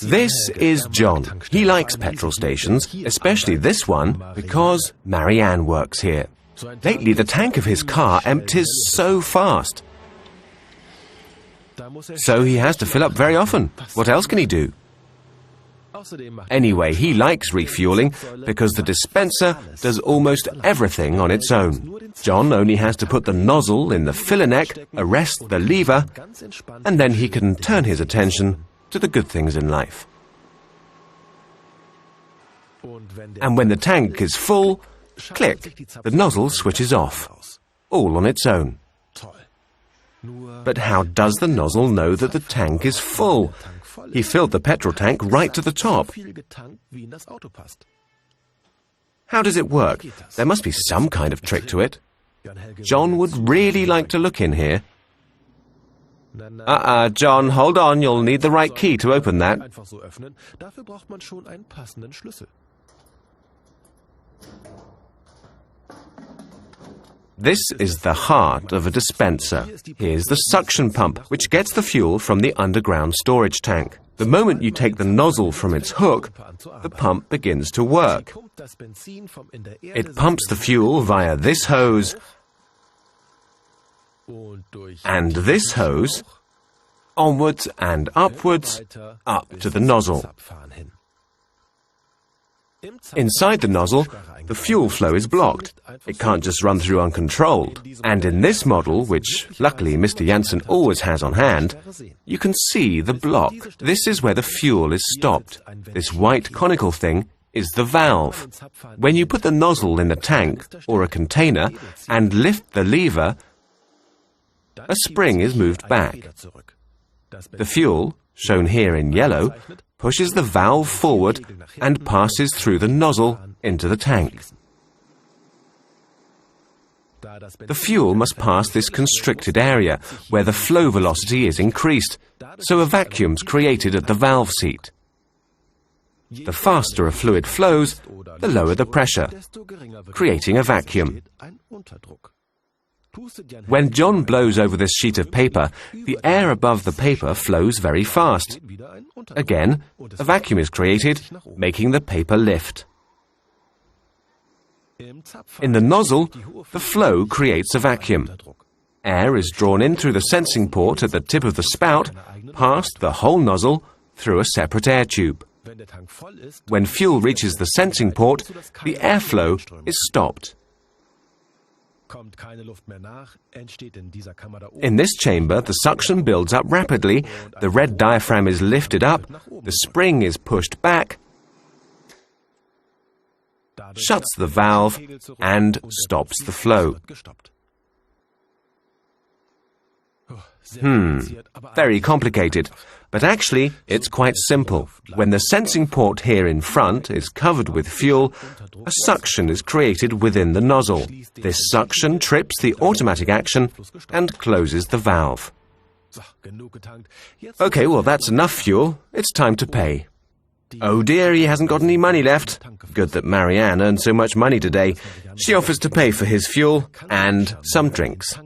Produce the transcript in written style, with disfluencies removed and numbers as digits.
This is John. He likes petrol stations, especially this one, because Marianne works here. Lately, the tank of his car empties so fast. So he has to fill up very often. What else can he do? Anyway, he likes refueling because the dispenser does almost everything on its own. John only has to put the nozzle in the filler neck, arrest the lever, and then he can turn his attention to the good things in life. And when the tank is full, click, the nozzle switches off, all on its own. But how does the nozzle know that the tank is full? He filled the petrol tank right to the top. How does it work? There must be some kind of trick to it. John would really like to look in here. John, hold on, you'll need the right key to open that. This is the heart of a dispenser. Here's the suction pump, which gets the fuel from the underground storage tank. The moment you take the nozzle from its hook, the pump begins to work. It pumps the fuel via this hose and this hose, onwards and upwards, up to the nozzle. Inside the nozzle, the fuel flow is blocked. It can't just run through uncontrolled. And in this model, which luckily Mr. Janssen always has on hand, you can see the block. This is where the fuel is stopped. This white conical thing is the valve. When you put the nozzle in a tank or a container and lift the lever, a spring is moved back. The fuel, shown here in yellow, pushes the valve forward and passes through the nozzle into the tank. The fuel must pass this constricted area, where the flow velocity is increased, so a vacuum's created at the valve seat. The faster a fluid flows, the lower the pressure, creating a vacuum. When John blows over this sheet of paper, the air above the paper flows very fast. Again, a vacuum is created, making the paper lift. In the nozzle, the flow creates a vacuum. Air is drawn in through the sensing port at the tip of the spout, past the whole nozzle, through a separate air tube. When fuel reaches the sensing port, the airflow is stopped. In this chamber, the suction builds up rapidly, the red diaphragm is lifted up, the spring is pushed back, shuts the valve, and stops the flow. Very complicated. But actually, it's quite simple. When the sensing port here in front is covered with fuel, a suction is created within the nozzle. This suction trips the automatic action and closes the valve. Okay, well, that's enough fuel. It's time to pay. Oh dear, he hasn't got any money left. Good that Marianne earned so much money today. She offers to pay for his fuel and some drinks.